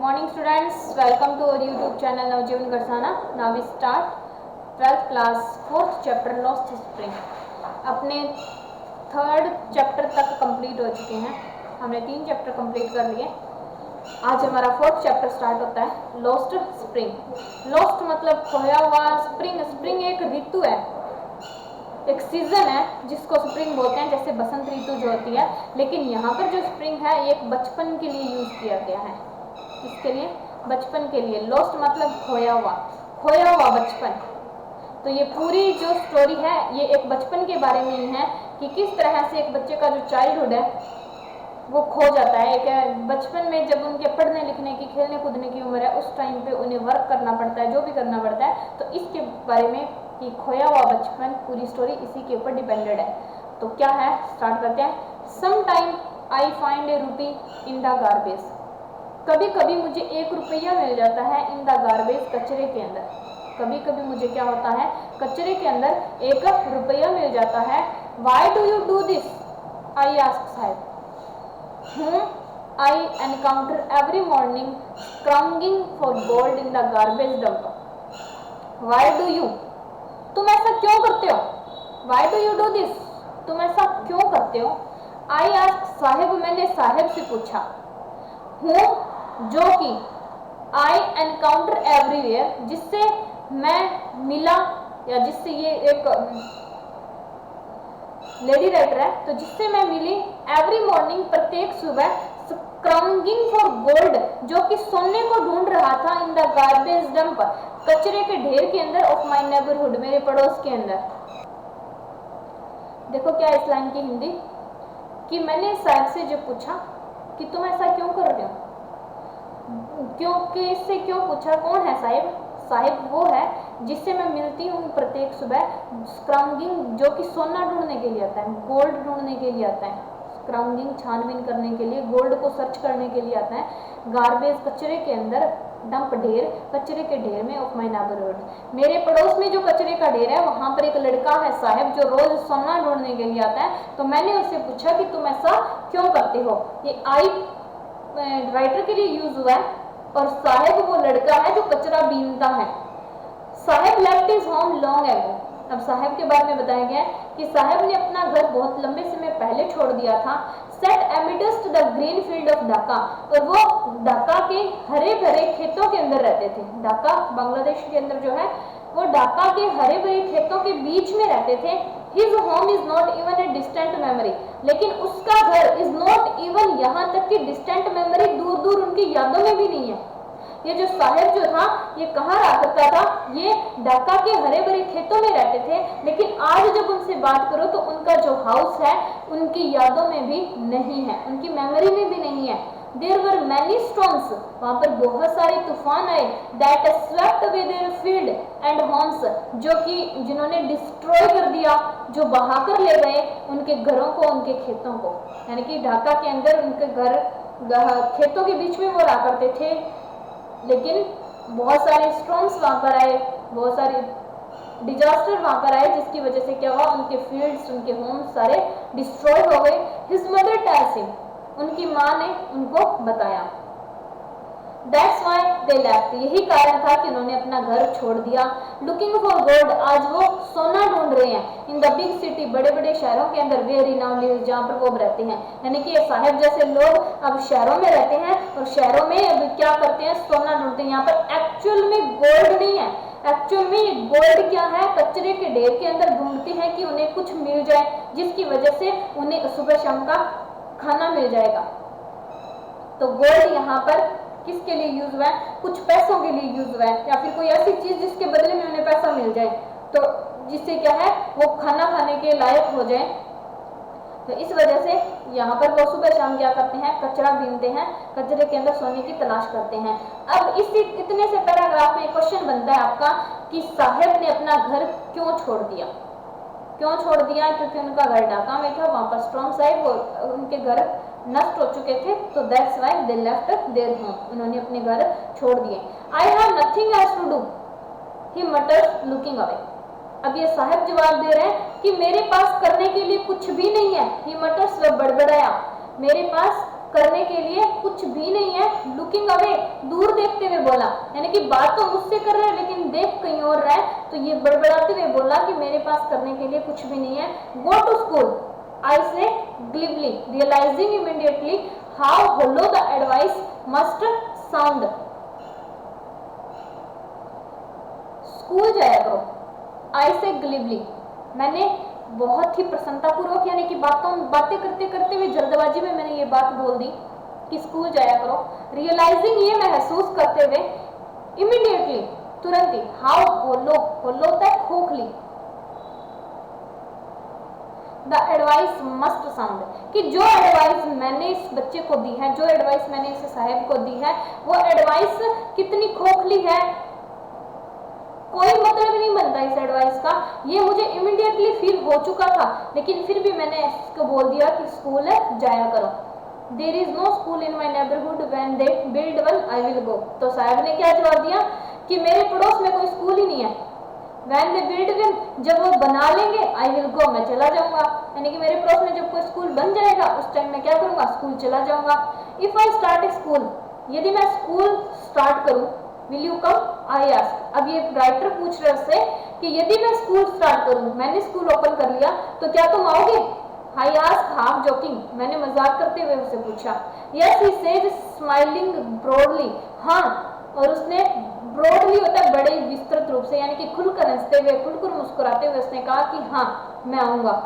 morning students, welcome to our YouTube channel Navjeevan Garsana. Now we start 12th class 4th chapter Lost Spring. अपने 3rd chapter तक complete हो चुके हैं. हमने 3 chapter complete कर लिए. आज हमारा 4th चैप्टर स्टार्ट होता है लॉस्ट स्प्रिंग. लॉस्ट मतलब खोया हुआ. स्प्रिंग एक ऋतु है, एक सीजन है जिसको स्प्रिंग बोलते हैं, जैसे बसंत ऋतु जो होती है. लेकिन यहाँ पर जो स्प्रिंग है ये एक बचपन के लिए यूज किया गया है. किसके लिए? बचपन के लिए. लॉस्ट मतलब खोया हुआ बचपन. तो ये पूरी जो स्टोरी है ये एक बचपन के बारे में ही है कि किस तरह से एक बच्चे का जो चाइल्डहुड है वो खो जाता है. एक बचपन में जब उनके पढ़ने लिखने की, खेलने कूदने की उम्र है, उस टाइम पे उन्हें वर्क करना पड़ता है, जो भी करना पड़ता है. तो इसके बारे में कि खोया हुआ बचपन, पूरी स्टोरी इसी के ऊपर डिपेंडेड है. तो क्या है, स्टार्ट करते हैं. सम टाइम आई फाइंड ए रूपी इन द गार्बेज. कभी कभी मुझे 1 रुपया मिल जाता है इन द गार्बेज, कचरे के अंदर. कभी कभी मुझे क्या होता है, कचरे के अंदर 1 रुपया मिल जाता है. Why do you do this? I ask साहब, whom I encounter every morning scrounging for gold in the garbage dump. Why do you? तुम ऐसा क्यों करते हो? Why do you do this? तुम ऐसा क्यों करते हो? I asked साहिब, मैंने साहिब से पूछा. whom जो कि I encounter everywhere, जिससे मैं मिला, या जिससे ये एक लेडी राइटर है, तो जिससे मैं मिली. एवरी मॉर्निंग प्रत्येक सुबह. स्क्रॉन्गिंग फॉर गोल्ड जो कि सोने को ढूंढ रहा था. इन द गार्बेज डंप कचरे के ढेर के अंदर. ऑफ माई नेबरहुड मेरे पड़ोस के अंदर. देखो क्या इस लाइन की हिंदी, कि मैंने साहब से जो पूछा कि तुम ऐसा क्यों कर रहे हो, क्योंकि इससे क्यों पूछा. कौन है साहिब? साहिब वो है जिससे मैं मिलती हूँ प्रत्येक सुबह. स्क्रॉन्गिंग जो कि सोना ढूंढने के लिए आता है, गोल्ड ढूंढने के लिए आता है. स्क्रॉन्गिंग छानबीन करने के लिए, गोल्ड को सर्च करने के लिए आता है. गार्बेज कचरे के अंदर. डंप ढेर, कचरे के ढेर में. ऑफ माई नेबरहुड मेरे पड़ोस में जो कचरे का ढेर है वहां पर एक लड़का है साहिब जो रोज सोना ढूंढने के लिए आता है. तो मैंने उससे पूछा कि तुम ऐसा क्यों करते हो. ये आई राइटर के लिए यूज हुआ है, और साहिब वो लड़का है जो कचरा बीनता है. Sahib left his home long ago. अब साहिब के बारे में बताया गया है कि साहिब ने अपना घर बहुत लंबे समय पहले छोड़ दिया था. Set amidst the green field of Dhaka, और वो ढाका के हरे भरे खेतों के अंदर रहते थे. ढाका बांग्लादेश के अंदर जो है, वो ढाका के हरे भरे खेतों के बीच में रहते थे. His home is not even a distant memory, लेकिन उसका घर इज नॉट इवन, यहाँ तक कि डिस्टेंट मेमोरी, दूर दूर उनकी यादों में भी नहीं है. ये जो साहिब जो था ये कहाँ रहा करता था, ये ढाका के हरे भरे खेतों में रहते थे. लेकिन आज जब उनसे बात करो तो उनका जो हाउस है उनकी यादों में भी नहीं है, उनकी मेमोरी में भी नहीं है. देयर वर मैनी स्टॉर्म्स, वहां पर बहुत सारे तूफान आए. That swept away there field and homes, जो कि जिन्होंने डिस्ट्रॉय कर दिया, जो बहा कर ले गए उनके घरों को, उनके खेतों को. यानी कि ढाका के अंदर उनके घर खेतों के बीच में वो रहा करते थे. लेकिन बहुत सारे स्टॉर्म्स वहां पर आए, बहुत सारे डिजास्टर वहां पर आए, जिसकी वजह से क्या हुआ, उनके फील्ड्स, उनके होम्स सारे डिस्ट्रॉय हो गए. हिज मदर टेल्स हिम, उनकी माँ ने उनको बताया. दैट्स व्हाई दे लेफ्ट, यही कारण था कि उन्होंने अपना घर छोड़ दिया. लुकिंग फॉर गोल्ड, आज वो सोना ढूंढ रहे हैं. इन द बिग सिटी, बड़े बड़े शहरों के अंदर. वेयर नाउ लिव, जहाँ पर वो रहते हैं. यानी कि साहिब जैसे लोग अब शहरों में रहते हैं, और शहरों में अब क्या करते हैं, सोना ढूंढते हैं. यहाँ पर एक्चुअल में गोल्ड नहीं है. एक्चुअल में गोल्ड क्या है, कचरे के ढेर के अंदर ढूंढते हैं कि उन्हें कुछ मिल जाए, जिसकी वजह से उन्हें सुबह शाम का खाना मिल जाएगा. तो गोल्ड यहाँ पर किसके लिए यूज हुआ है, कुछ पैसों के लिए यूज हुआ है, या फिर कोई ऐसी चीज जिसके बदले में उन्हें पैसा मिल जाए, तो जिससे क्या है वो खाना खाने के लायक हो जाए. तो इस वजह से यहाँ पर वो सुबह शाम क्या करते हैं, कचरा बीनते हैं, कचरे के अंदर सोने की तलाश करते हैं. अब इसी इतने से पैराग्राफ में क्वेश्चन बनता है आपका कि साहिब ने अपना घर क्यों छोड़ दिया. क्यों छोड़ दिया? क्योंकि उनका घर ढाका में था, वहां पर स्टॉर्म्स आए, वो उनके घर नष्ट हो चुके थे. तो that's why they left their home, उन्होंने अपने घर छोड़ दिए. I have nothing else to do, he mutters looking away. अब ये साहब जवाब दे रहे हैं कि मेरे पास करने के लिए कुछ भी नहीं है. ही मटर्स, बड़बड़ाया, मेरे पास करने के लिए कुछ भी नहीं है। लुकिंग अवे, दूर देखते हुए बोला, यानी कि बात तो मुझसे कर रहे हैं लेकिन देख कहीं और रहा है, तो ये बड़बड़ाते हुए बोला कि मेरे पास करने के लिए कुछ भी नहीं है। Go to school, I say glibly, realizing immediately how hollow the advice must sound. School जाया करो, I say glibly, मैंने बहुत ही प्रसन्नतापूर्वक यानी कि बातें करते करते हुए जल्दबाजी में मैंने ये बात बोल दी कि स्कूल जाया करो। रियलाइजिंग, ये महसूस करते हुए, इमीडिएटली, तुरंत ही, हाउ होलो, होलो होता है खोखली, द एडवाइस मस्ट साउंड, कि जो एडवाइस मैंने इस बच्चे को दी है, जो एडवाइस मैंने इस साहब को दी है, वो एडवाइस कितनी खोखली है, कोई मतलब नहीं बनता इस एडवाइस का। ये मुझे इमीडिएटली फील हो चुका था, लेकिन फिर भी मैंने इसको बोल दिया कि स्कूल जाया करो। There is no school in my neighbourhood when they build one I will go. तो साहब ने क्या जवाब दिया कि मेरे पड़ोस में कोई स्कूल ही नहीं है। व्हेन दे बिल्ड वन, जब वो बना लेंगे, आई विल गो, मैं चला जाऊंगा, यानी कि मेरे पड़ोस में जब कोई स्कूल बन जाएगा उस टाइम मैं क्या करूंगा, स्कूल चला जाऊंगा। If I start A school, यदि मैं स्कूल स्टार्ट करूं, will you come, I ask. अब ये राइटर पूछ रहे उससे कि यदि मैं स्कूल स्टार्ट करूं, मैंने स्कूल ओपन कर लिया, तो क्या तुम आओगे? आई आस्क हाफ जोकिंग, मैंने मजाक करते हुए उससे पूछा। Yes he says smiling broadly, हाँ, और उसने ब्रॉडली होता है बड़े विस्तृत रूप से, यानी कि खुलकर हंसते हुए, खुलकर मुस्कुराते हुए उसने कहा कि हाँ मैं आऊंगा।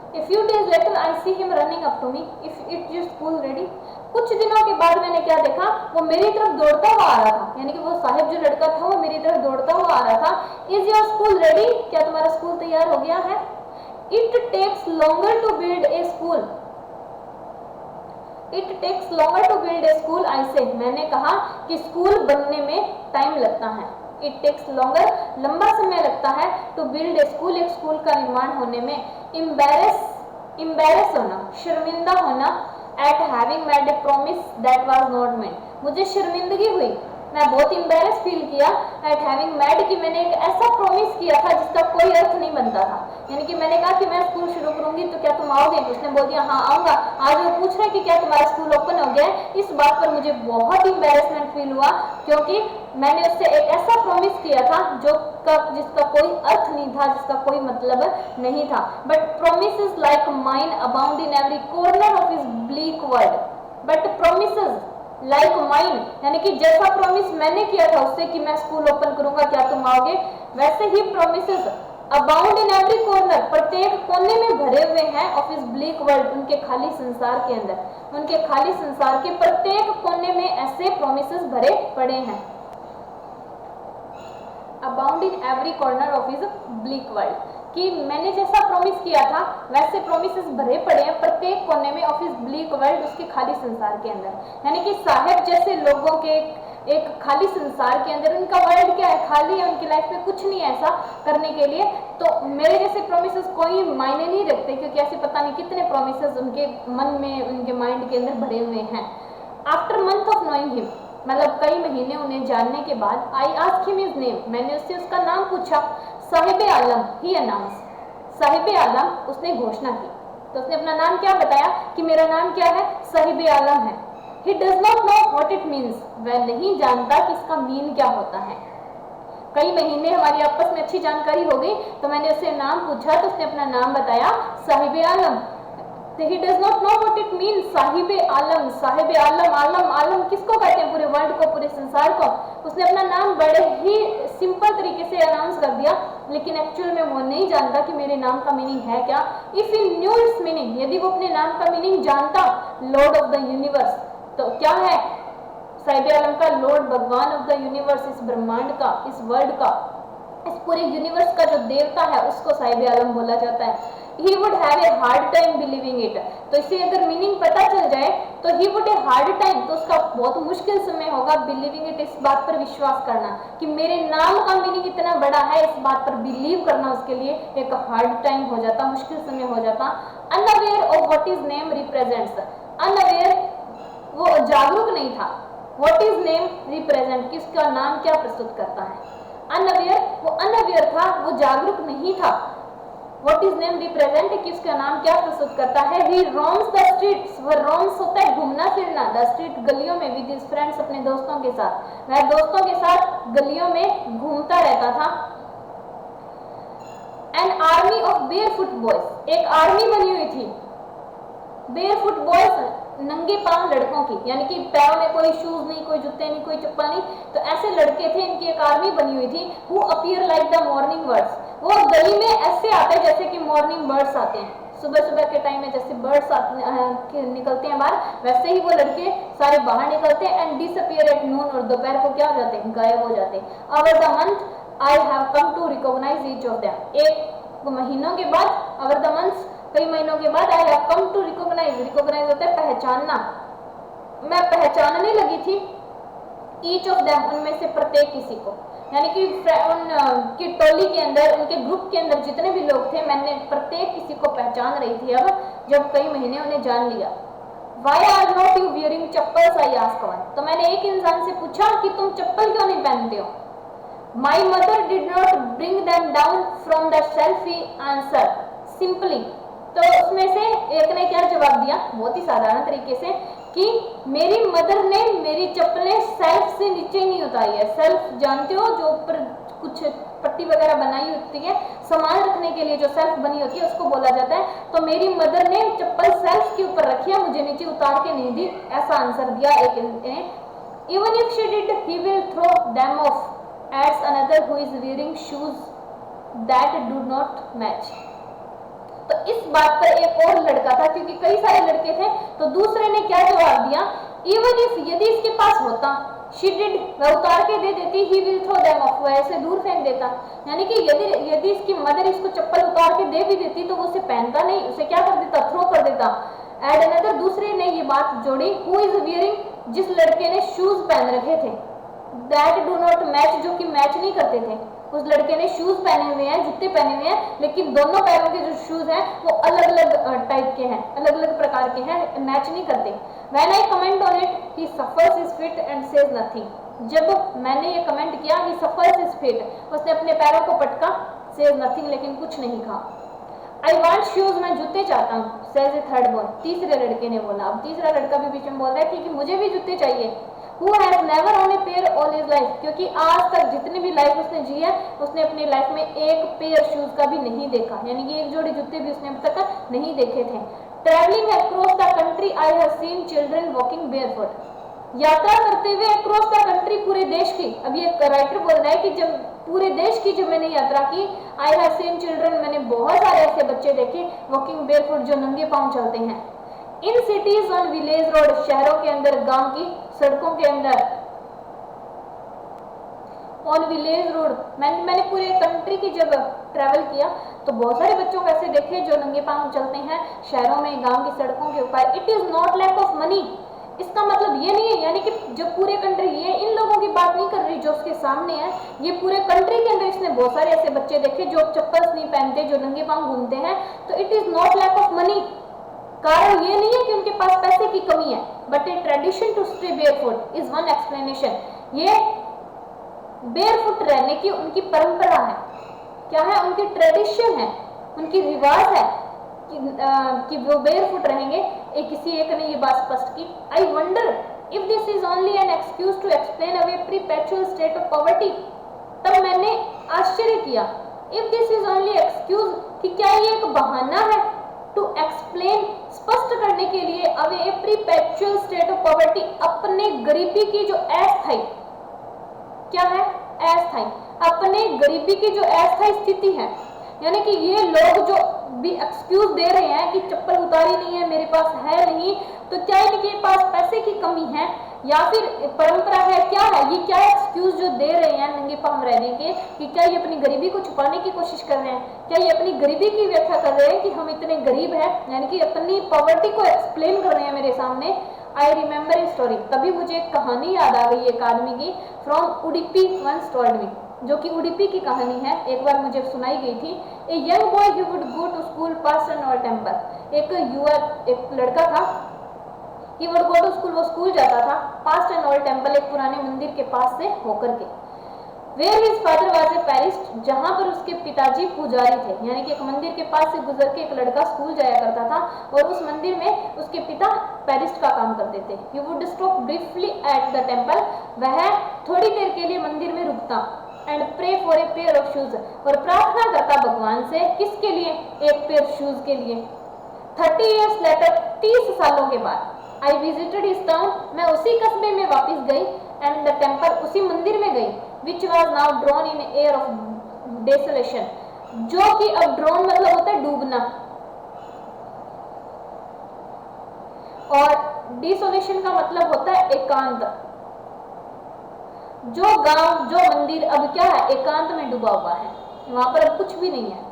A few days later I see him running up to me. If it's your school ready? कुछ दिनों के बाद मैंने क्या देखा, वो मेरी तरफ दौड़ता हुआ आ रहा था, यानी कि वो साहिब जो लड़का था वो मेरी तरफ दौड़ता हुआ आ रहा था। Is your school ready? क्या तुम्हारा स्कूल तैयार हो गया है? It takes longer to build a school. It takes longer to build a school. I say, मैंने कहा कि स्कूल बनने में टाइम लगता है। It takes longer, लंबा समय लगता है, to build a school, एक स्कूल का निर्माण होने में। Embarrass होना, शर्मिंदा होना, at having made a promise that was not made, मुझे शर्मिंदगी हुई, मैं बहुत embarrass फील किया at having made, कि मैंने एक ऐसा प्रॉमिस किया था जिसका कोई अर्थ नहीं बनता था। यानी कि मैंने कहा कि मैं स्कूल शुरू करूंगी तो क्या तुम आओगे? उसने बोल दिया हाँ आऊंगा। आज वो पूछ रहे हैं कि क्या तुम्हारा स्कूल ओपन हो गया है। इस बात पर मुझे बहुत एम्बैरेसमेंट फील हुआ, क्योंकि मैंने उससे एक ऐसा प्रॉमिस किया था जिसका कोई अर्थ नहीं था, जिसका कोई मतलब नहीं था। But promises like mine abound in every corner of his bleak world. But promises like mine, यानी कि जैसा प्रॉमिस मैंने किया था उससे कि मैं स्कूल ओपन करूंगा, क्या तुम आओगे, वैसे ही promises abound in every corner, प्रत्येक कोने में भरे हुए हैं, ऑफ हिज ब्लीक वर्ल्ड, उनके खाली संसार के अंदर, उनके खाली संसार के प्रत्येक कोने में ऐसे प्रोमिसेस भरे पड़े हैं। Abound in every corner of his bleak world, कि मैंने जैसा प्रॉमिस किया था वैसे प्रोमिसेस भरे पड़े हैं प्रत्येक कोने में, ऑफ हिज ब्लीक वर्ल्ड, उसके खाली संसार के अंदर। यानी कि साहिब जैसे लोगों के एक खाली संसार के अंदर, उनका वर्ल्ड क्या है, खाली है, उनकी लाइफ में कुछ नहीं है ऐसा करने के लिए। तो मेरे जैसे प्रोमिसेस कोई मायने नहीं रखते, क्योंकि ऐसे पता नहीं कितने प्रोमिसेस उनके मन में, उनके माइंड के अंदर भरे हुए हैं। After month of knowing him, मतलब कई महीने उन्हें जानने के बाद, I asked him his name, मैंने उससे उसका नाम पूछा। साहिब आलम, ही अनाउंस, साहिब आलम, उसने घोषणा की। तो उसने अपना नाम क्या बताया कि मेरा नाम क्या है, साहिब आलम है। He does not know what it means, वह नहीं जानता कि इसका मीन क्या होता है। कई महीने हमारी आपस में अच्छी जानकारी हो गई, तो मैंने उससे नाम पूछा तो उसने अपना नाम बताया, साहिब आलम। He does not know what it means, Sahib आलम, साहिब आलम, आलम, आलम किसको कहते हैं, पूरे वर्ल्ड को, पूरे संसार को। उसने अपना नाम बड़े ही सिंपल तरीके से अनाउंस कर दिया, लेकिन एक्चुअल में वो नहीं जानता कि मेरे नाम का मीनिंग है क्या। If he new it's meaning, यदि वो अपने नाम का मीनिंग जानता, लॉर्ड ऑफ द यूनिवर्स, तो क्या है साहिब आलम का, लॉर्ड, भगवान ऑफ द यूनिवर्स, इस ब्रह्मांड का, इस वर्ल्ड का, इस पूरे यूनिवर्स का जो देवता है उसको साहिब आलम बोला जाता है। He would have a hard time believing it, तो इसे अगर मीनिंग पता चल जाए तो he would a hard time, तो उसका बहुत मुश्किल समय होगा believing it, इस बात पर विश्वास करना कि मेरे नाम का मीनिंग इतना बड़ा है, इस बात पर बिलीव करना उसके लिए एक हार्ड टाइम हो जाता, मुश्किल समय हो जाता। Unaware of what his name represents, unaware, वो जागरूक नहीं था, what his name represent, किसका नाम क्या प्रस्तुत करता है। Unaware, वो unaware था, वो जागरूक नहीं था, व्हाट इज नेम रिप्रेजेंट, कि उसका नाम क्या प्रस्तुत करता है। ही रोम्स द स्ट्रीट्स, वह रोम्स होता है घूमना फिरना, द स्ट्रीट गलियों में, विद हिज फ्रेंड्स अपने दोस्तों के साथ, वह दोस्तों के साथ गलियों में घूमता रहता था। An army of barefoot boys, एक आर्मी बनी हुई थी बेयरफुट बॉयज, नंगे पांव लड़कों की, यानी कि पैरों में कोई शूज नहीं, कोई जूते नहीं, कोई चप्पल नहीं, तो ऐसे लड़के थे, इनकी एक आर्मी बनी हुई थी। Who appear like the morning birds, वो गली में ऐसे आते हैं जैसे कि मॉर्निंग बर्ड्स आते हैं, सुबह सुबह के टाइम में जैसे बर्ड्स निकलते हैं बाहर, वैसे ही वो लड़के सारे बाहर निकलते हैं। एंड डिसअपीयर एट नून, और दोपहर को क्या हो जाते हैं, गायब हो जाते हैं। Over the month I have come to recognise each of them, एक महीनों के बाद, ओवर द मंथ्स कई महीनों के बाद, I have come to recognise, recognise होता है पहचानना, मैं पहचानने लगी थी। ईच ऑफ देम, उनमें से प्रत्येक किसी को, यानी कि उनकी टोली के अंदर, उनके ग्रुप के अंदर जितने भी लोग थे, मैंने प्रत्येक किसी को पहचान रही थी अब, जब कई महीने उन्हें जान लिया। Why are not you wearing chappals, I asked one, तो मैंने एक इंसान से पूछा कि तुम चप्पल क्यों नहीं पहनते हो। My mother did not bring them down from the shelf, he answered simply, तो उसमें से एक ने क्या जवाब दिया, बहुत ही साधारण तरीके से, कि मेरी मदर ने मेरी चप्पलें सेल्फ से नीचे नहीं उतारी है। सेल्फ जानते हो, जो ऊपर कुछ पट्टी वगैरह बनाई होती है सामान रखने के लिए, जो सेल्फ बनी होती है उसको बोला जाता है। तो मेरी मदर ने चप्पल सेल्फ के ऊपर रखी है, मुझे नीचे उतार के नहीं दी, ऐसा आंसर दिया एक ने। Even if she did he will throw them off, adds another who is wearing shoes that do not match. तो इस बात पर एक और लड़का था, क्योंकि कई सारे लड़के थे, तो दूसरे ने क्या जवाब दिया, इवन इफ, यदि इसके पास होता, शी डिड, वह उतार के दे देती, he will throw them off, वह ऐसे दूर फेंक देता, यानी कि यदि इसकी मदर इसको चप्पल उतार के दे भी देती तो वो उसे पहनता नहीं, उसे क्या कर देता, थ्रो कर देता। एड अनदर, दूसरे ने ये बात जोड़ी, हु इज वियरिंग, जिस लड़के ने शूज पहन रखे थे, दैट डू नॉट मैच, जो कि मैच नहीं करते थे। उस लड़के ने शूज पहने हुए हैं, जूते पहने हुए हैं, लेकिन दोनों पैरों के जो शूज हैं वो अलग अलग टाइप के हैं, अलग अलग प्रकार के हैं, मैच नहीं करते। When I comment on it, he suffers his feet and says nothing. जब मैंने ये कमेंट किया, he suffers his feet, उसने अपने पैरों को पटका, says nothing, लेकिन कुछ नहीं कहा। I want shoes, मैं जूते चाहता हूँ, says the third boy, तीसरे लड़के ने बोला। अब तीसरा लड़का भी बीच में बोल रहा है कि मुझे भी जूते चाहिए। Who has never owned a pair all his life, क्योंकि आज तक जितनी भी लाइफ उसने जी है, उसने अपनी लाइफ में एक पेयर शूज का भी नहीं देखा, यानी कि एक जोड़ी जूते भी उसने अब तक नहीं देखे थे। Traveling across the country, I have seen children walking barefoot. यात्रा करते हुए अक्रॉस द कंट्री, पूरे देश की, अब ये राइटर बोल रहा है कि जब पूरे देश की जब मैंने यात्रा की, आई हैव सीन चिल्ड्रन, मैंने बहुत सारे ऐसे बच्चे देखे, वॉकिंग बेयरफुट, जो नंगे पांव चलते हैं। In CTs on village road, शहरों के अंदर, गांव की सड़कों के अंदर, ऑन विलेज रोड, मैंने पूरे कंट्री की जब ट्रैवल किया तो बहुत सारे बच्चों को ऐसे देखे जो नंगे पांव चलते हैं शहरों में, गांव की सड़कों के ऊपर। It is not lack of money, इसका मतलब ये नहीं है, यानी कि जो पूरे कंट्री, ये इन लोगों की बात नहीं कर रही जो उसके सामने है, ये पूरे कंट्री के अंदर इसने बहुत सारे ऐसे बच्चे देखे जो चप्पल्स नहीं पहनते, जो नंगे पांव घूमते हैं। तो it is not lack of money, कारण ये नहीं है कि उनके पास पैसे की कमी है, but a tradition to stay barefoot is one explanation. ये बेयरफुट रहने की उनकी परंपरा है, क्या है, उनकी ट्रेडिशन है, उनकी रिवाज है कि वो बेयरफुट रहेंगे। किसी एक ने ये बात स्पष्ट की। I wonder if this is only an excuse to explain away perpetual state of poverty, तब मैंने आश्चर्य किया, if this is only excuse, कि क्या ये एक बहाना है, टू एक्सप्लेन, स्पष्ट करने के लिए, away perpetual state of poverty, अपने गरीबी की जो अस्थायी, क्या है, अस्थायी, अपने गरीबी की जो अस्थायी स्थिति है, यानी कि ये लोग जो भी एक्सक्यूज दे रहे हैं कि चप्पल उतारी नहीं है, मेरे पास है नहीं, तो क्या इनके पास पैसे की कमी है या फिर परंपरा है, क्या है, ये क्या एक्सक्यूज जो दे रहे हैं नंगे पांव रहने के, कि क्या ये अपनी गरीबी को छुपाने की कोशिश कर रहे हैं, क्या ये अपनी गरीबी की व्याख्या कर रहे हैं कि हम इतने गरीब हैं, यानी कि अपनी पॉवर्टी को एक्सप्लेन कर रहे हैं मेरे सामने। आई रिमेंबर ए स्टोरी, तभी मुझे एक कहानी याद आ गई एक आदमी की, from Udupi once told me, जो कि उडुपी की कहानी है, एक बार मुझे सुनाई गई थी। A young boy he would go to school past an old temple, एक लड़का था, he would go to school, वो स्कूल जाता था, पास्ट एन ओल्ड टेम्पल, एक पुराने मंदिर के पास से होकर के। Where his father was a priest, जहां पर उसके पिताजी पुजारी थे, यानी कि एक मंदिर के पास से गुजर के एक लड़का स्कूल जाया करता था और उस मंदिर में उसके पिता पैरिस्ट का काम करते थे। He would stop briefly at the temple, वह थोड़ी देर के लिए मंदिर में रुकता, and pray for a pair of shoes, और प्रार्थना करता भगवान से, किसके लिए? एक पेयर शूज के लिए। 30 years later, 30 सालों के बाद, आई विजिटेड हिज टाउन, मैं उसी कस्बे में वापस गई, एंड द टेम्पल, उसी मंदिर में गई, which was now drawn in air of desolation, जो कि अब ड्रोन मतलब होता है डूबना, और डिसोलेशन का मतलब होता है एकांत। जो गांव, जो मंदिर अब क्या है? एकांत में डूबा हुआ है, वहां पर अब कुछ भी नहीं है।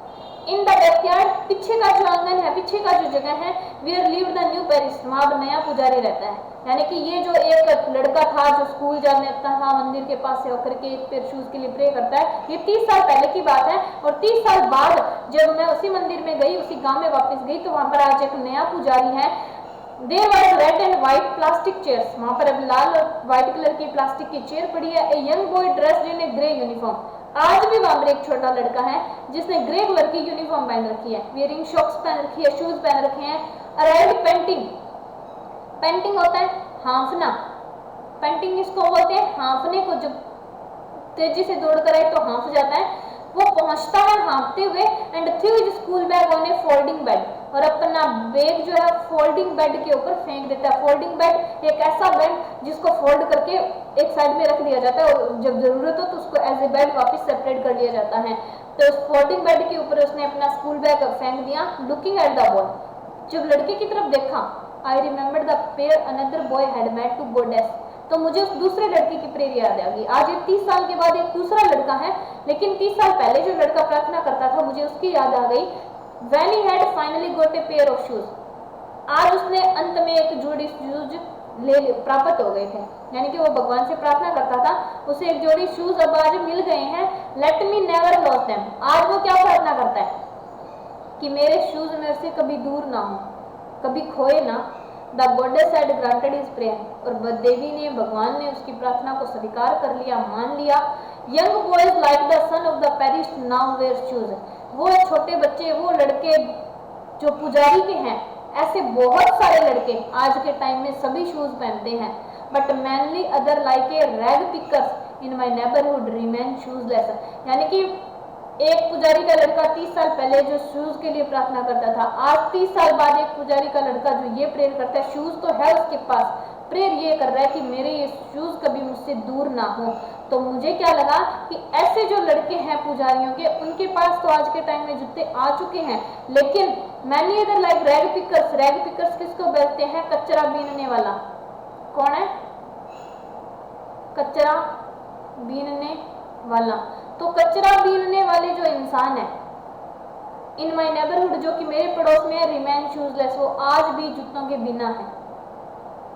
इन द बैकयार्ड, पीछे का जो आंगन है, पीछे का जो जगह है, वेयर लिव द न्यू पैरिस्ट, वहां पर नया पुजारी रहता है। यानी कि ये जो एक लड़का था जो स्कूल जाने था मंदिर के पास से होकर के एक पेयर शूज के लिए प्रे करता है, ये 30 साल पहले की बात है। और 30 साल बाद जब मैं उसी मंदिर में गई, उसी गांव में वापस गई, तो वहां पर आज एक नया पुजारी है। There was red and white plastic chairs, वहां पर अब लाल और व्हाइट कलर की प्लास्टिक की चेयर पड़ी है। A young boy dressed in a grey uniform, आज भी वहां पर एक छोटा लड़का है जिसने ग्रे कलर की यूनिफॉर्म पहन रखी है, वेयरिंग शॉक्स पहन रखी है, शूज पहन रखे हैं। अराइव्ड पेंटिंग, पेंटिंग होता है हाँफना, पेंटिंग इसको बोलते हैं हाँफने को, जब तेजी से दौड़ कर आए तो हाँफ जाता है, वो पहुंचता है हाँफते हुए, and through his school bag on A folding bed, और अपना बैग जो है फोल्डिंग बेड के ऊपर फेंक देता है। फोल्डिंग बेड एक ऐसा बेड जिसको फोल्ड करके एक साइड में रख दिया जाता है और जब जरूरत हो तो उसको एज ए बेड वापस सेपरेट कर लिया जाता है। तो उस फोल्डिंग बेड के ऊपर उसने अपना स्कूल बैग फेंक दिया। लुकिंग एट द बॉय, जब लड़के की तरफ देखा, I remember the pair another boy had made to goddess, तो मुझे उस दूसरे लड़के की प्रेयर याद आ गई। आज ये 30 साल के बाद एक दूसरा लड़का है, लेकिन 30 साल पहले जो लड़का प्रार्थना करता था मुझे उसकी याद आ गई। When he had finally got a pair of shoes, आज उसने अंत में एक जोड़ी शूज प्राप्त हो गए थे, यानी कि वो भगवान से प्रार्थना करता था, उसे एक जोड़ी शूज अब आज मिल गए हैं। Let me never loss them, आज वो क्या प्रार्थना करता है कि मेरे शूज मेरे से कभी दूर ना हो, कभी खोए ना। The goddess had granted his prayer, और देवी ने, भगवान ने उसकी प्रार्थना को स्वीकार कर लिया, मान लिया। Young boys like the son of the priest now wear shoes, वो छोटे बच्चे, वो लड़के जो पुजारी के हैं, ऐसे बहुत सारे लड़के आज के टाइम में सभी शूज पहनते हैं। But mainly other like a rag pickers in my neighbourhood remain shoeless, यानी कि एक पुजारी का लड़का 30 साल पहले जो शूज के लिए प्रार्थना करता था, आज 30 साल बाद एक पुजारी का लड़का जो ये प्रेयर करता है, शूज तो है उसके पास, प्रेयर ये कर रहा है कि मेरे ये शूज कभी मुझसे दूर ना हो। तो मुझे क्या लगा कि ऐसे जो लड़के हैं पुजारियों के, उनके पास तो आज के टाइम में जूते आ चुके हैं, लेकिन many other like rag pickers, rag pickers किसको बोलते हैं? कचरा बीनने वाला। कौन है? कचरा बीनने वाला। तो कचरा बीनने वाले जो इंसान है इन माई नेबरहुड, जो कि मेरे पड़ोस में है, रिमेन शूजलेस, वो आज भी जूतों के बिना है।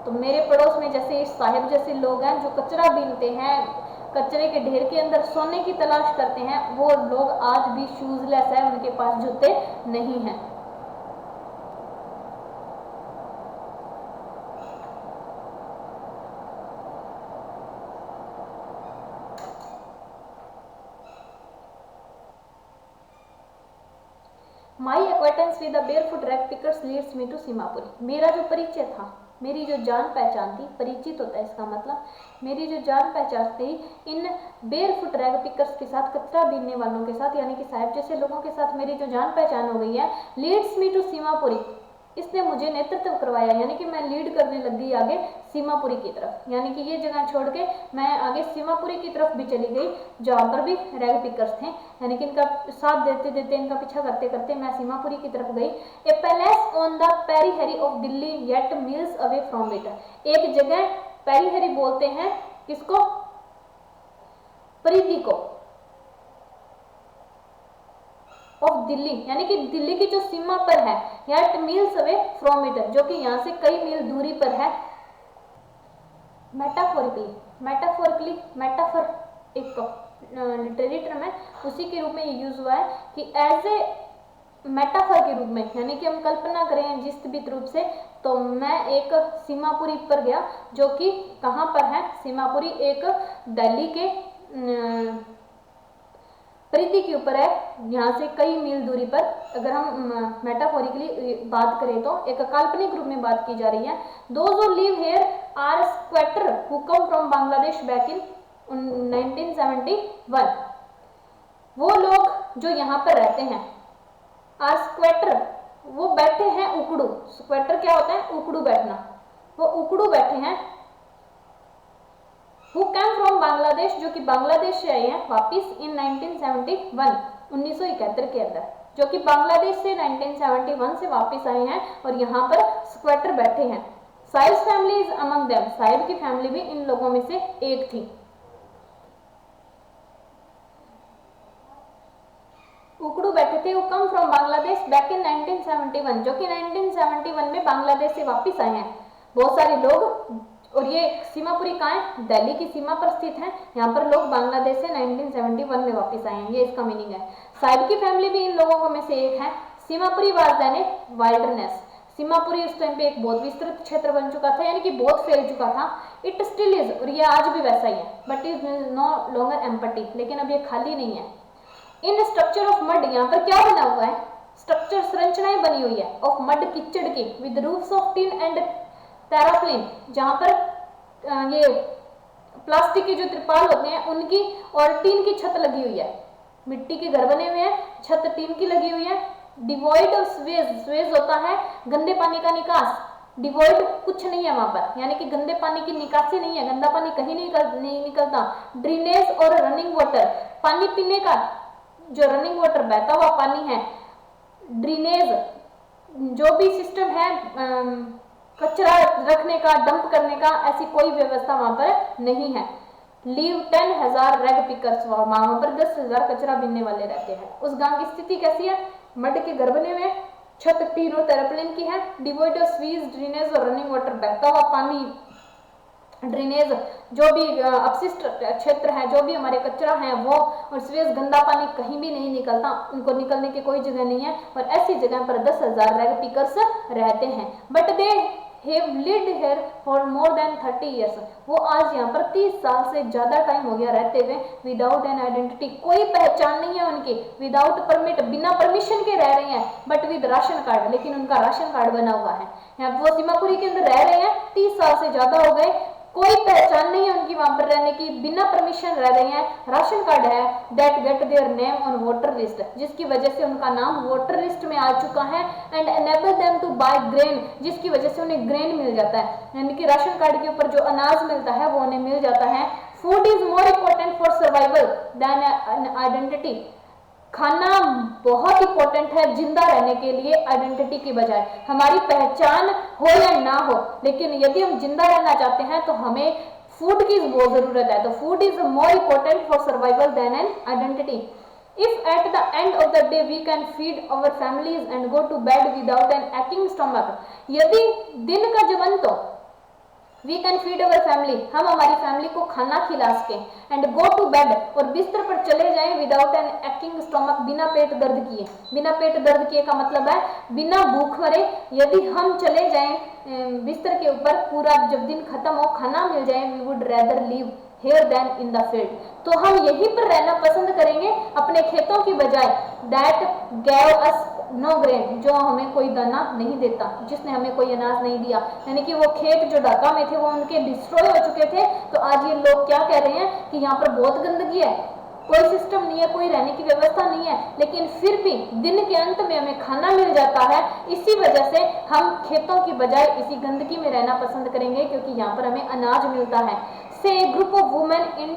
तो मेरे पड़ोस में जैसे इस साहिब जैसे लोग हैं जो कचरा बीनते हैं, कचरे के ढेर के अंदर सोने की तलाश करते हैं, वो लोग आज भी शूजलेस है, उनके पास जूते नहीं हैं। My acquaintance with the barefoot rag pickers leads me to Seemapuri, मेरा जो परिचय था, मेरी जो जान पहचान थी, परिचित होता है इसका मतलब, मेरी जो जान पहचान थी इन बेयरफुट रैग पिकर्स के साथ, कचरा बीनने वालों के साथ, यानी कि साहिब जैसे लोगों के साथ मेरी जो जान पहचान हो गई है, लीड्स मी टू सीमापुरी, इसने मुझे नेतृत्व करवाया, यानी कि मैं लीड करने लग गई आगे सीमापुरी की तरफ, यानी कि ये जगह छोड़ के मैं आगे सीमापुरी की तरफ भी चली गई, जहाँ पर भी रैग पिकर्स थे, यानी कि इनका साथ देते देते, इनका पीछा करते करते मैं सीमापुरी की तरफ गई। A palace on the periphery of Delhi yet miles away from it, एक जगह पेरीहेरी बोलते हैं किसको? परिधि को, ऑफ दिल्ली, यानी कि दिल्ली की जो सीमा पर है, yet miles away from it, जो कि यहाँ से कई मील दूरी पर है। मेटाफोरिकली, मेटाफोरिकली, मेटाफर एक लिटरेरी टर्म है, उसी के रूप में ये यूज हुआ है कि एज ए मेटाफर के रूप में, यानी कि हम कल्पना करें जिस भी रूप से, तो मैं एक सीमापुरी पर गया, जो कि कहाँ पर है? सीमापुरी एक दिल्ली के परिधि के ऊपर है, यहाँ से कई मील दूरी पर। अगर हम मेटाफोरिकली बात करें तो एक काल्पनिक रूप में बात की जा रही है। Those who live here are squatter who come from Bangladesh back in 1971। वो लोग जो यहाँ पर रहते हैं, आर स्क्वैटर, वो बैठे हैं उकड़ू। स्क्वैटर क्या होता है? उकड़ू बैठना। वो उकड़ू बैठे हैं। हु कैम फ्रॉम बांग्लादेश, जो कि बांग्लादेश से आए हैं वापिस इन 1971, 1971 के अंदर, जो कि बांग्लादेश से 1971 से वापिस आए हैं और यहाँ पर स्क्वैटर बैठे हैं। Sahibs family is among them, Sahib की फैमिली भी इन लोगों में से एक थी। उकड़ू बैठे थे। वो कम फ्रॉम बांग्लादेश बैक इन 1971, जो कि 1971 में बांग्लादेश से वापिस आए हैं बहुत सारे लोग। और ये सीमापुरी कहाँ है? दिल्ली की सीमा पर स्थित है। यहाँ पर लोग बांग्लादेश से 1971 में वापस आए हैं, ये इसका मीनिंग है। साहिब की फैमिली भी इन लोगों में से एक है। Seemapuri was then a wilderness, Seemapuri उस टाइम पे एक बहुत विस्तृत क्षेत्र बन चुका था, यानी कि बहुत फैल चुका था। इट स्टिल इज, और ये आज भी वैसा ही है, but is no longer empty, लेकिन अब ये खाली नहीं है। इन स्ट्रक्चर ऑफ मड, यहाँ पर क्या बना हुआ है? स्ट्रक्चर, संरचनाएं बनी हुई है ऑफ मड, कीचड़ की, with roofs of tin and tarpaulin, जहां पर ये प्लास्टिक के जो त्रिपाल होते हैं उनकी और टीन की छत लगी हुई है। मिट्टी के घर बने हुए हैं, छत टीन की लगी हुई है। डिवॉइड ऑफ स्वेज, स्वेज होता है गंदे पानी का निकास। डिवॉइड कुछ नहीं है वहां पर, यानी कि गंदे पानी की निकासी नहीं है, गंदा पानी कहीं नहीं निकलता। ड्रेनेज और रनिंग वाटर, पानी पीने का जो रनिंग वाटर बहता हुआ पानी है। ड्रेनेज जो भी सिस्टम है, कचरा रखने का, डंप करने का, ऐसी कोई व्यवस्था वहां पर नहीं है। लीव 10,000 रैग पिकर्स, वहां पर 10,000 कचरा बीनने वाले रहते हैं। उस गांव की स्थिति कैसी है? मड के घर बने हुए, छत टीन और टेराप्लिन की है। डिवॉइड ऑफ स्वीज, ड्रेनेज और रनिंग वाटर, बहता हुआ पानी, ड्रेनेज जो भी अपशिष्ट क्षेत्र है, जो भी हमारे कचरा है वो, और स्वेज गंदा पानी कहीं भी नहीं निकलता, उनको निकलने की कोई जगह नहीं है। और ऐसी जगह पर 10,000 रैग पिकर्स रहते हैं। But they have lived here for more than 30 years, वो आज यहाँ पर 30 साल से ज़्यादा टाइम हो गया रहते हुए। विदाउट एन आइडेंटिटी, कोई पहचान नहीं है उनकी। विदाउट परमिट, बिना परमिशन के रह रहे हैं, बट विद राशन कार्ड, लेकिन उनका राशन कार्ड बना हुआ है। यहाँ वो सीमापुरी के अंदर रह रहे हैं, 30 साल से ज़्यादा हो गए, कोई पहचान नहीं है उनकी वहां पर रहने की, बिना परमिशन रह रहे हैं। राशन कार्ड है, that get their name on voter list, जिसकी वजह से उनका नाम वोटर लिस्ट में आ चुका है। And enable them to buy grain, जिसकी वजह से उन्हें ग्रेन मिल जाता है, यानी कि राशन कार्ड के ऊपर जो अनाज मिलता है वो उन्हें मिल जाता है। Food is more important for survival than an identity, खाना बहुत इंपॉर्टेंट है जिंदा रहने के लिए आइडेंटिटी की बजाय। हमारी पहचान हो या ना हो, लेकिन यदि हम जिंदा रहना चाहते हैं तो हमें फूड की बहुत जरूरत है। तो food is more important for survival than an identity. If at the end of the day we can feed our families and go to bed without an acting stomach, यदि दिन का जब अंत हो, we can feed our family, हम हमारी family को खाना खिला सके, एंड गो टू बेड, और बिस्तर पर चले जाएं विदाउट एन एक्टिंग स्टोमक, बिना पेट दर्द किए। बिना पेट दर्द किए का मतलब है बिना भूख मरे। यदि हम चले जाएं बिस्तर के ऊपर, पूरा जब दिन खत्म हो, खाना मिल जाए, we would rather live here than in the field, तो हम यहीं पर रहना पसंद करेंगे अपने खेतों की बजाय। that gave us no grain, जो हमें कोई दाना नहीं देता, जिसने हमें कोई अनाज नहीं दिया। यानी कि वो खेत जो ढाका में थे वो उनके डिस्ट्रॉय हो चुके थे। तो आज ये लोग क्या कह रहे हैं कि यहाँ पर बहुत गंदगी है, कोई सिस्टम नहीं है, कोई रहने की व्यवस्था नहीं है, लेकिन फिर भी दिन के अंत में हमें खाना मिल जाता है। इसी वजह से हम खेतों की बजाय इसी गंदगी में रहना पसंद करेंगे, क्योंकि यहाँ पर हमें अनाज मिलता है। से group of women in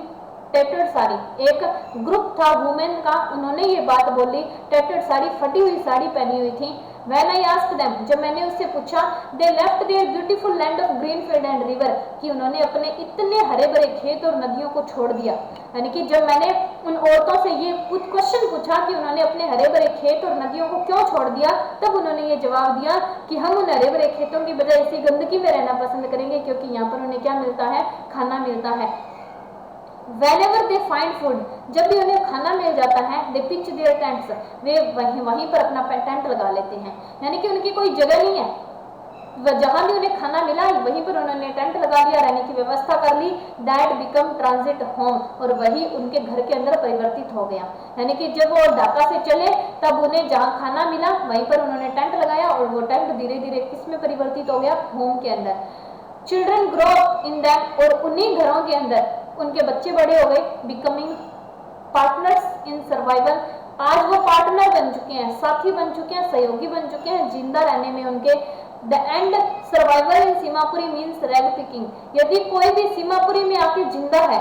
tattered sari, एक ग्रुप था वुमेन का, उन्होंने ये बात बोली, टेटर्ड साड़ी, फटी हुई साड़ी पहनी हुई थी। When I asked them, जब मैंने उससे पूछा, they left their beautiful land of green field and river, कि उन्होंने अपने इतने हरे भरे खेत और नदियों को छोड़ दिया। यानी कि जब मैंने उन औरतों से ये कुछ क्वेश्चन पूछा कि उन्होंने अपने हरे भरे खेत और नदियों को क्यों छोड़ दिया, तब उन्होंने ये जवाब दिया कि हम उन हरे भरे खेतों की बजाय इसी गंदगी में रहना पसंद करेंगे, क्योंकि यहाँ पर उन्हें क्या मिलता है? खाना मिलता है। Whenever they find food, जब भी उन्हें खाना मिल जाता है, they pitch their tents, वे वहीं पर अपना टेंट लगा लेते हैं। यानी कि उनकी कोई जगह नहीं है, जहां भी उन्हें खाना मिला वहीं पर उन्होंने टेंट लगा लिया, रहने की व्यवस्था कर ली। दैट बिकम ट्रांजिट होम, और वही उनके घर के अंदर परिवर्तित हो गया। यानी कि जब वो ढाका से चले तब उन्हें जहां खाना मिला वहीं पर उन्होंने टेंट लगाया, और वो टेंट धीरे धीरे किस में परिवर्तित हो गया? होम के अंदर। चिल्ड्रन ग्रो इन दैम, और उन्हीं घरों के अंदर उनके बच्चे बड़े हो गए। बिकमिंग पार्टनर्स इन सर्वाइवल, आज वो पार्टनर बन चुके हैं, साथी बन चुके हैं, सहयोगी बन चुके हैं जिंदा रहने में उनके। The end survival in Seemapuri means rag picking, यदि कोई भी सीमापुरी में आके जिंदा है,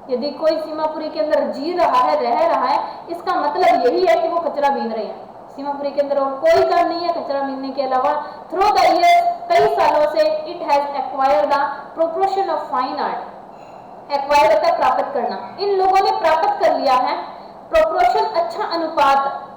यदि कोई सीमापुरी के अंदर जी रहा है, रह रहा है, इसका मतलब यही है कि वो कचरा बीन रहे हैं। सीमापुरी के अंदर और कोई काम नहीं है कचरा बीनने के अलावा। थ्रू द ईयर्स, कई सालों से, it has acquired the proportion of fine art, acquire होता है प्राप्त करना, इन लोगों ने प्राप्त कर लिया है प्रोपोर्शन, अच्छा अनुपात।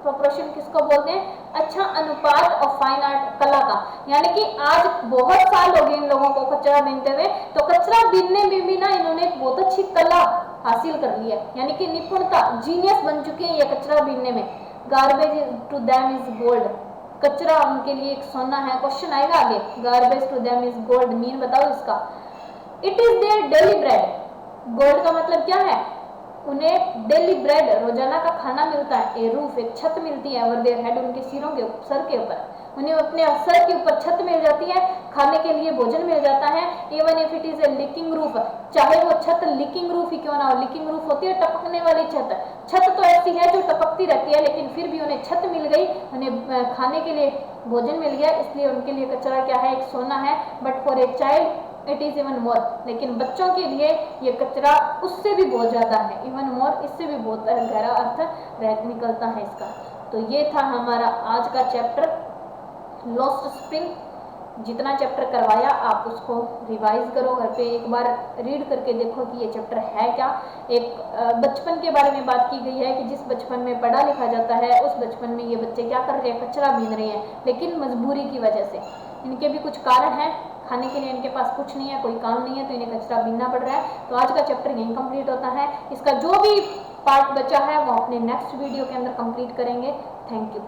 प्रोपोर्शन किसको बोलते हैं? अच्छा अनुपात ऑफ फाइन आर्ट, कला का। यानी कि आज बहुत साल हो गए इन लोगों को कचरा बीनते हुए, तो कचरा बीनने में भी ना इन्होंने एक बहुत अच्छी कला हासिल कर ली है, यानी कि निपुणता, जीनियस बन चुके हैं ये कचरा बीनने में। Garbage to them is gold, कचरा उनके लिए एक सोना है। क्वेश्चन आएगा आगे, garbage to them is gold mean बताओ इसका। It is their daily bread, gold का मतलब क्या है? उन्हें डेली ब्रेड, रोजाना का खाना मिलता है। ए रूफ, एक छत मिलती है। ओवर देयर हेड, उनके सिरों के सर के ऊपर, उन्हें अपने सर के ऊपर छत मिल जाती है, खाने के लिए भोजन मिल जाता है। Even if it is a leaking roof, चाहे वो छत लीकिंग रूफ ही क्यों ना हो। लीकिंग रूफ होती है टपकने वाली छत, छत तो ऐसी है जो टपकती रहती है, लेकिन फिर भी उन्हें छत मिल गई, उन्हें खाने के लिए भोजन मिल गया, इसलिए उनके लिए कचरा क्या है? एक सोना है। But for a child it is even more, लेकिन बच्चों के लिए ये कचरा उससे भी बहुत ज्यादा है। इवन मोर, इससे भी बहुत गहरा अर्थ निकलता है इसका। तो ये था हमारा आज का चैप्टर लॉस्ट स्प्रिंग। जितना चैप्टर करवाया आप उसको रिवाइज करो, घर पे एक बार रीड करके देखो कि ये चैप्टर है क्या। एक बचपन के बारे में बात की गई है कि जिस बचपन में पढ़ा लिखा जाता है उस बचपन में ये बच्चे क्या कर रहे हैं? कचरा बीन रहे हैं, लेकिन मजबूरी की वजह से। इनके भी कुछ कारण हैं, खाने के लिए इनके पास कुछ नहीं है, कोई काम नहीं है, तो इन्हें कचरा बीनना पड़ रहा है। तो आज का चैप्टर यहीं कंप्लीट होता है। इसका जो भी पार्ट बचा है वो अपने नेक्स्ट वीडियो के अंदर कंप्लीट करेंगे। Thank you.